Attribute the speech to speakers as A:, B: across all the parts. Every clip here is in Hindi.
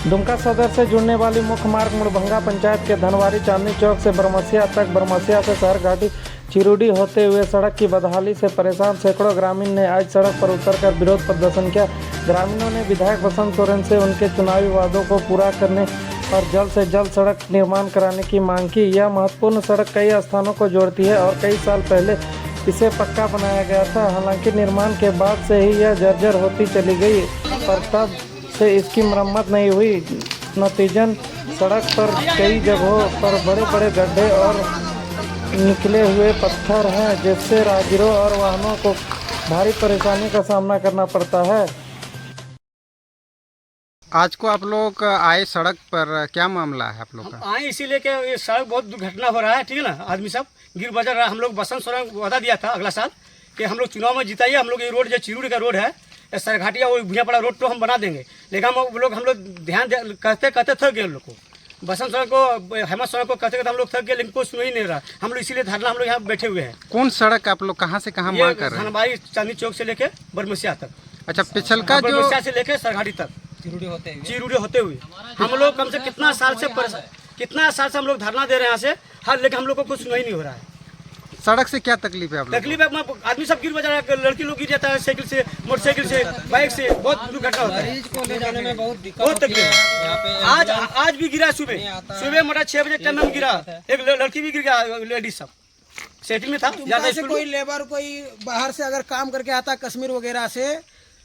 A: दुमका सदर से जुड़ने वाली मुख्य मार्ग मुड़भंगा पंचायत के धनवारी चांदनी चौक से बरमसिया तक, बरमसिया से शहर घाटी चिरुडी होते हुए सड़क की बदहाली से परेशान सैकड़ों ग्रामीण ने आज सड़क पर उतरकर विरोध प्रदर्शन किया। ग्रामीणों ने विधायक बसंत सोरेन से उनके चुनावी वादों को पूरा करने और जल्द से जल्द सड़क निर्माण कराने की मांग की। यह महत्वपूर्ण सड़क कई स्थानों को जोड़ती है और कई साल पहले इसे पक्का बनाया गया था। हालांकि निर्माण के बाद से ही यह जर्जर होती चली गई, पर तब से इसकी मरम्मत नहीं हुई। नतीजन सड़क पर कई जगहों पर बड़े बड़े गड्ढे और निकले हुए पत्थर हैं, जिससे राहगीरों और वाहनों को भारी परेशानी का सामना करना पड़ता है।
B: आज को आप लोग आए सड़क पर, क्या मामला है आप लोग का?
C: आए इसीलिए कि ये सड़क बहुत दुर्घटना हो रहा है, ठीक है ना। आदमी सब गिर बजर रहा है। हम लोग बसंत सोरेन वादा दिया था अगला साल कि हम लोग चुनाव में जिताइए, हम लोग ये रोड जो चिरुडी का रोड है, सरघाटिया वो भुइयापड़ा रोड तो हम बना देंगे। लेकिन हम लोग ध्यान कहते थक गए। हम लोग को बसंत सोरेन को, हेमंत सोरेन को कहते हम लोग थक गए, लेकिन कोई सुन ही नहीं रहा। हम लोग इसीलिए धरना हम लोग यहाँ बैठे हुए हैं।
B: कौन सड़क आप लोग कहाँ से कहाँ मांग कर रहे हैं?
C: धनवारी चांदनी चौक से लेके बरमसिया तक।
B: अच्छा, पिछलका जो
C: बरमसिया से लेके सरघाटी तक चिरुडी होते हुए हम लोग कम से कितना साल से हम लोग धरना दे रहे हैं यहाँ से, हर लेकिन हम लोग को कुछ सुनाई नहीं हो रहा है।
B: सड़क से क्या तकलीफ है आप लोग?
C: तकलीफ है, आदमी सब गिर बजा रहा है, लड़की लोग गिर जाता है साइकिल से, मोटरसाइकिल से, बाइक से, बहुत दुर्घटना होता है।
D: मरीज को ले जाने में बहुत
C: तकलीफ है। आज भी गिरा सुबह मोटा 6 बजे टाइम में गिरा, एक लड़की भी गिर गया, लेडीज सब साइकिल में था।
D: जैसे कोई लेबर कोई बाहर से अगर काम करके आता कश्मीर वगैरह से,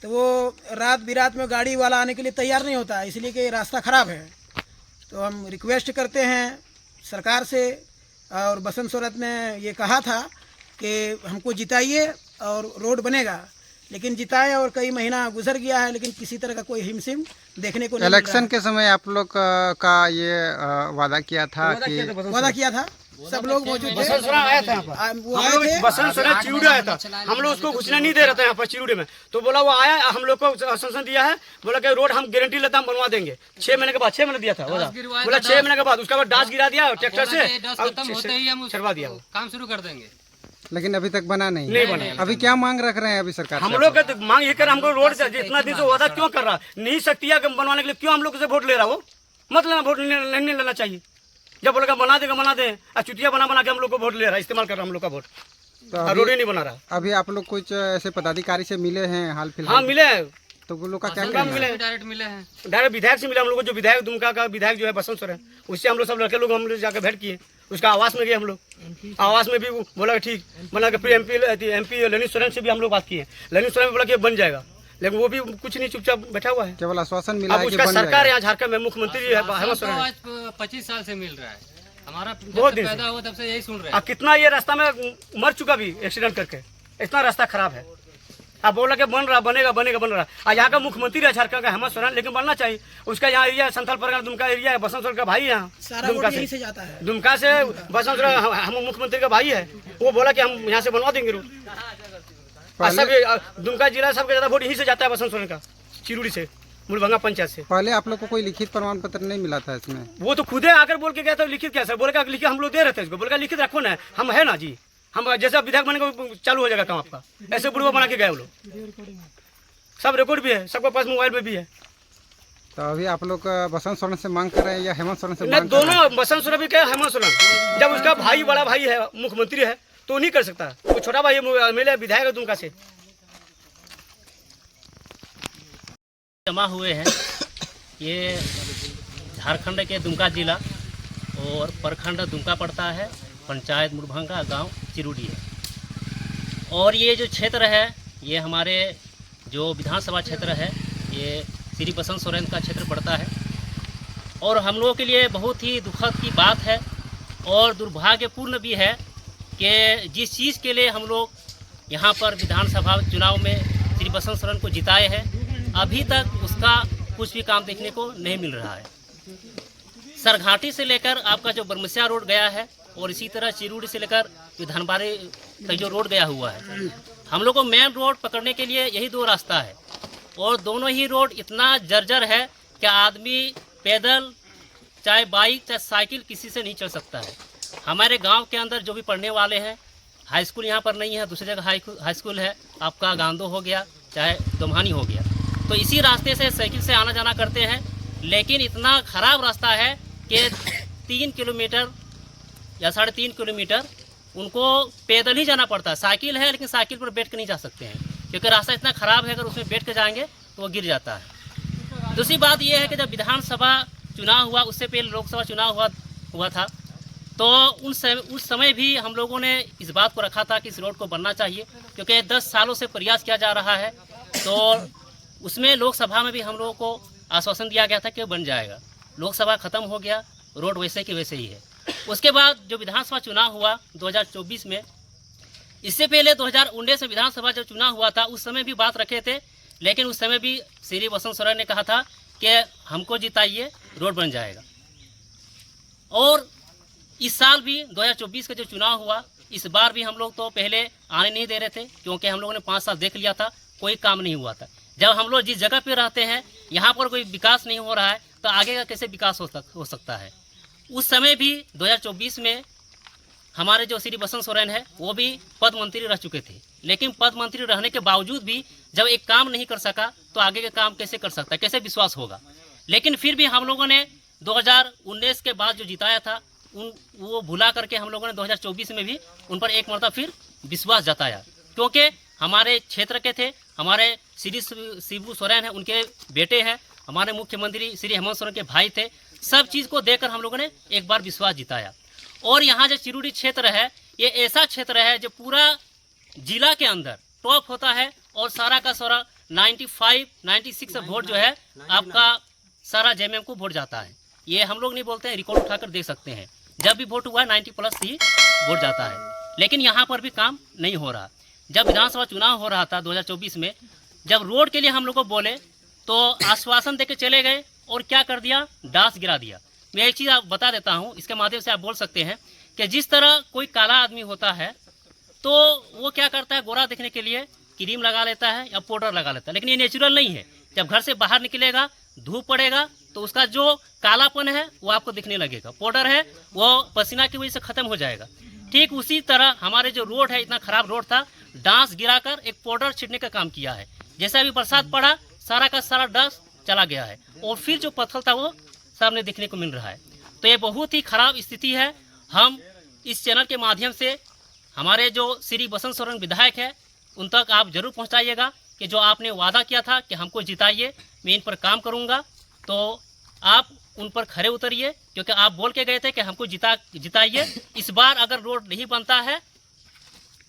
D: तो वो रात बिरात में गाड़ी वाला आने के लिए तैयार नहीं होता, इसलिए कि रास्ता ख़राब है। तो हम रिक्वेस्ट करते हैं सरकार से, और बसंत सोरेन ने ये कहा था कि हमको जिताइए और रोड बनेगा, लेकिन जिताए और कई महीना गुजर गया है, लेकिन किसी तरह का कोई हिमशिम देखने को नहीं मिल रहा है।
B: इलेक्शन के समय आप लोग का ये वादा किया था
D: सब लोग मौजूद थे।
C: बसंत सोरेन आया था यहाँ पर, बसंत सोरेन चिरुडी आया था। हम लोग उसको घुसने नहीं दे रहे थे यहाँ पर चिरुडी में, तो बोला वो आया, हम लोग को आश्वासन दिया है, बोला कि रोड हम गारंटी लेता हम बनवा देंगे। 6 महीने के बाद, 6 महीने दिया था बोला 6 महीने के बाद, उसके बाद डांस गिरा दिया ट्रैक्टर से, छड़वा दिया,
E: काम शुरू कर देंगे।
B: लेकिन अभी तक बना नहीं
C: बना।
B: अभी क्या मांग रख रहे हैं अभी सरकार?
C: हम लोग का मांग ये कर, हमको रोड इतना दिन से वादा क्यों कर रहा, नहीं सकती है बनवाने के लिए, क्यों हम लोग से वोट ले रहा? वो मत लेना, वोट नहीं लेना चाहिए। जब बोलेगा बना दे, और चुटिया बना के हम लोग को वोट ले रहा है, इस्तेमाल कर रहा है हम लोग का वोट, तो रोड ही नहीं बना रहा।
B: अभी आप लोग कुछ ऐसे पदाधिकारी से मिले हैं हाल फिलहाल?
C: हाँ मिले हैं,
B: तो वो लोग का क्या कहना है?
E: डायरेक्ट मिले हैं,
C: डायरेक्ट विधायक से मिले हम लोग को। जो विधायक दुमका का विधायक जो है बसंत सोरेन, उससे हम लोग सब लड़के लोग हम लोग जाकर भेंट किए। उसका आवास में गए हम लोग, आवास में भी बोला ठीक बना के। फिर एमपी ललित सोरेन से भी हम लोग बात किए। ललित सोरेन बोला कि बन जाएगा, लेकिन वो भी कुछ नहीं, चुपचाप बैठा हुआ है।
B: केवल आश्वासन मिला है कि
C: उसका
B: बन
C: सरकार
B: जाएगा।
C: यहाँ झारखंड में मुख्यमंत्री है हेमंत सोरेन,
E: आज 25 साल से मिल रहा है। हमारा
C: बहुत दिन
E: पैदा हुआ तब से यही सुन रहे हैं।
C: अब कितना ये रास्ता में मर चुका भी एक्सीडेंट करके, इतना रास्ता खराब है। अब बोला कि बन रहा, बनेगा। आज यहाँ का मुख्यमंत्री है झारखंड का हेमंत सोरेन, लेकिन बनना चाहिए। उसका यहाँ एरिया संथाल परगना दुमका एरिया है, बसंत सोरेन का भाई है यहाँ, दुमका से बसंत सोरेन हम मुख्यमंत्री का भाई है। वो बोला कि हम यहाँ से बनवा देंगे रोड। सब दुमका जिला सबसे ज्यादा वोट यहीं से जाता है बसंत सोरेन का, चिरुडी से, मुड़भंगा पंचायत से।
B: पहले आप लोग को कोई लिखित प्रमाण पत्र नहीं मिला था इसमें?
C: वो तो खुदे आकर बोल के गया था, लिखित क्या सर, बोलेगा लिखित हम लोग दे रहे थे इसको, बोलेगा लिखित रखो ना, हम है ना जी, हम जैसा विधायक बनेगा चालू हो जाएगा काम आपका। ऐसे बुढ़वा बना के गए वो लोग, सब रिकॉर्ड भी है, सबके पास मोबाइल में भी है।
B: तो अभी आप लोग बसंत सोरेन से मांग कर रहे हैं या हेमंत सोरेन से
C: नहीं,
B: मांग कर रहे हैं?
C: दोनों, बसंत सोरेन भी क्या हेमंत सोरेन। जब उसका भाई बड़ा भाई है, मुख्यमंत्री है, तो नहीं कर सकता। वो छोटा भाई मिले विधायक है दुमका से।
E: जमा हुए हैं, ये झारखंड के दुमका जिला और प्रखंड दुमका पड़ता है, पंचायत मुड़भंगा, गांव चिरुडी है। और ये जो क्षेत्र है, ये हमारे जो विधानसभा क्षेत्र है, ये श्री बसंत सोरेन का क्षेत्र पड़ता है। और हम लोगों के लिए बहुत ही दुखद की बात है और दुर्भाग्यपूर्ण भी है कि जिस चीज़ के लिए हम लोग यहाँ पर विधानसभा चुनाव में श्री बसंत सोरेन को जिताए हैं, अभी तक उसका कुछ भी काम देखने को नहीं मिल रहा है। सरघाटी से लेकर आपका जो बरमसिया रोड गया है, और इसी तरह चिरुडी से लेकर जो धनवारी का जो रोड गया हुआ है, हम लोग को मेन रोड पकड़ने के लिए यही 2 रास्ता है। और दोनों ही रोड इतना जर्जर है कि आदमी पैदल, चाहे बाइक, चाहे साइकिल, किसी से नहीं चल सकता है। हमारे गांव के अंदर जो भी पढ़ने वाले हैं, हाई स्कूल यहाँ पर नहीं है, दूसरी जगह हाई स्कूल है, आपका गांधो हो गया, चाहे दोमानी हो गया, तो इसी रास्ते से साइकिल से आना जाना करते हैं। लेकिन इतना ख़राब रास्ता है कि 3 किलोमीटर या 3.5 किलोमीटर उनको पैदल ही जाना पड़ता है। साइकिल है लेकिन साइकिल पर बैठ कर नहीं जा सकते हैं, क्योंकि रास्ता इतना ख़राब है, अगर उसमें बैठ कर जाएंगे तो वो गिर जाता है। दूसरी बात यह है कि जब विधानसभा चुनाव हुआ, उससे पहले लोकसभा चुनाव हुआ था, तो उस समय भी हम लोगों ने इस बात को रखा था कि इस रोड को बनना चाहिए, क्योंकि 10 सालों से प्रयास किया जा रहा है। तो उसमें लोकसभा में भी हम लोगों को आश्वासन दिया गया था कि बन जाएगा। लोकसभा ख़त्म हो गया, रोड वैसे की वैसे ही है। उसके बाद जो विधानसभा चुनाव हुआ 2024 में, इससे पहले 2019 में विधानसभा जो चुनाव हुआ था उस समय भी बात रखे थे, लेकिन उस समय भी श्री बसंत सोरेन ने कहा था कि हमको जिताइए, रोड बन जाएगा। और इस साल भी 2024 का जो चुनाव हुआ, इस बार भी हम लोग तो पहले आने नहीं दे रहे थे, क्योंकि हम लोगों ने 5 साल देख लिया था, कोई काम नहीं हुआ था। जब हम लोग जिस जगह पे रहते हैं यहाँ पर कोई विकास नहीं हो रहा है, तो आगे का कैसे विकास हो सकता है। उस समय भी 2024 में हमारे जो श्री बसंत सोरेन है वो भी पद मंत्री रह चुके थे, लेकिन पद मंत्री रहने के बावजूद भी जब एक काम नहीं कर सका तो आगे का काम कैसे कर सकता है, कैसे विश्वास होगा। लेकिन फिर भी हम लोगों ने 2019 के बाद जो जिताया था वो भुला करके हम लोगों ने 2024 में भी उन पर एक मरतबा फिर विश्वास जताया, क्योंकि हमारे क्षेत्र के थे, हमारे श्री शिबू सोरेन है, उनके बेटे हैं, हमारे मुख्यमंत्री श्री हेमंत सोरेन के भाई थे। सब चीज़ को देखकर हम लोगों ने एक बार विश्वास जिताया। और यहाँ जो चिरूडी क्षेत्र है, ये ऐसा क्षेत्र है जो पूरा जिला के अंदर टॉप होता है, और सारा का सारा 96 वोट जो है आपका सारा जेएमएम को वोट जाता है। ये हम लोग नहीं बोलते हैं, रिकॉर्ड उठाकर देख सकते हैं, जब भी वोट हुआ 90+ ही वोट जाता है। लेकिन यहाँ पर भी काम नहीं हो रहा। जब विधानसभा चुनाव हो रहा था 2024 में, जब रोड के लिए हम लोग को बोले तो आश्वासन देके चले गए, और क्या कर दिया, डांस गिरा दिया। मैं एक चीज़ आप बता देता हूँ, इसके माध्यम से आप बोल सकते हैं कि जिस तरह कोई काला आदमी होता है तो वो क्या करता है, गोरा दिखने के लिए क्रीम लगा लेता है या पाउडर लगा लेता है, लेकिन ये नेचुरल नहीं है। जब घर से बाहर निकलेगा, धूप पड़ेगा, तो उसका जो कालापन है वो आपको दिखने लगेगा। पाउडर है वो पसीना की वजह से ख़त्म हो जाएगा। ठीक उसी तरह हमारे जो रोड है, इतना ख़राब रोड था, डांस गिराकर एक पाउडर छिड़ने का काम किया है। जैसे अभी बरसात पड़ा, सारा का सारा डांस चला गया है, और फिर जो पत्थर था वो सामने दिखने को मिल रहा है। तो ये बहुत ही ख़राब स्थिति है। हम इस चैनल के माध्यम से हमारे जो श्री बसंत सोरेन विधायक है उन तक आप जरूर पहुंचाइएगा कि जो आपने वादा किया था कि हमको जिताइए, मैं इन पर काम करूंगा, तो आप उन पर खरे उतरिए, क्योंकि आप बोल के गए थे कि हमको जिताइए। इस बार अगर रोड नहीं बनता है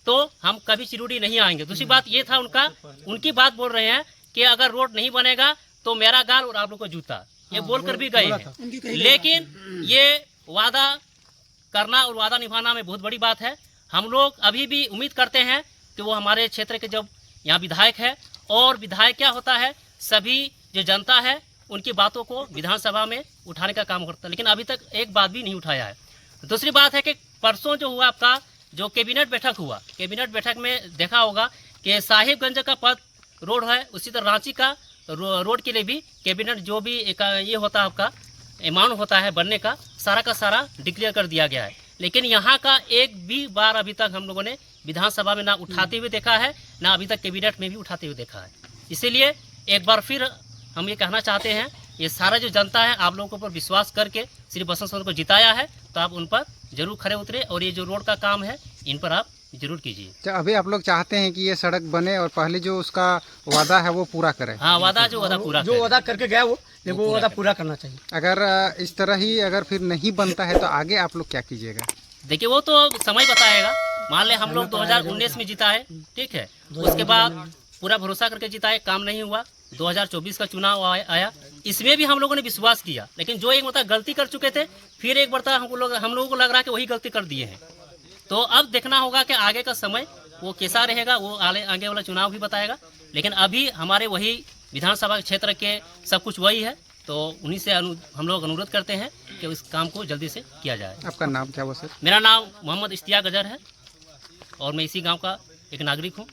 E: तो हम कभी चिरूडी नहीं आएंगे। दूसरी बात ये था उनकी बात बोल रहे हैं कि अगर रोड नहीं बनेगा तो मेरा गाल और आप लोग को जूता, ये बोलकर भी गए हैं। लेकिन ये वादा करना और वादा निभाना में बहुत बड़ी बात है। हम लोग अभी भी उम्मीद करते हैं कि वो हमारे क्षेत्र के जब यहाँ विधायक है, और विधायक क्या होता है, सभी जो जनता है उनकी बातों को विधानसभा में उठाने का काम करता है, लेकिन अभी तक एक बात भी नहीं उठाया है। दूसरी बात है कि परसों जो हुआ आपका जो कैबिनेट बैठक हुआ, कैबिनेट बैठक में देखा होगा कि साहिबगंज का पथ रोड है, उसी तरह रांची का रोड के लिए भी कैबिनेट जो भी एक ये होता है आपका अमाउंट होता है बनने का, सारा का सारा डिक्लेयर कर दिया गया है। लेकिन यहाँ का एक भी बार अभी तक हम लोगों ने विधानसभा में ना उठाते हुए देखा है, ना अभी तक कैबिनेट में भी उठाते हुए देखा है। इसीलिए एक बार फिर हम ये कहना चाहते हैं, ये सारा जो जनता है आप लोगों पर विश्वास करके श्री बसंत सोरेन को जिताया है, तो आप उन पर जरूर खड़े उतरे, और ये जो रोड का काम है इन पर आप जरूर कीजिए।
B: तो अभी आप लोग चाहते हैं कि ये सड़क बने और पहले जो उसका वादा है वो पूरा करें।
E: हाँ, वादा पूरा
C: जो वादा करके गया वो वादा पूरा करना चाहिए।
B: अगर इस तरह ही अगर फिर नहीं बनता है तो आगे आप लोग क्या कीजिएगा?
E: देखिए वो तो समय बताएगा। मान ले हम लोग 2019 में जीता है, ठीक है, उसके बाद पूरा भरोसा करके जिताए, काम नहीं हुआ। 2024 का चुनाव आया, इसमें भी हम लोगों ने विश्वास किया, लेकिन जो एक मतलब गलती कर चुके थे, फिर एक बार हम लोगों को लग रहा है कि वही गलती कर दिए हैं। तो अब देखना होगा कि आगे का समय वो कैसा रहेगा, वो आगे वाला चुनाव भी बताएगा। लेकिन अभी हमारे वही विधानसभा क्षेत्र के सब कुछ वही है, तो उन्हीं से हम लोग अनुरोध करते हैं कि इस काम को जल्दी से किया जाए।
B: आपका नाम क्या हुआ सर?
E: मेरा नाम मोहम्मद इश्तियाक अजहर है, और मैं इसी गांव का एक नागरिक हूं।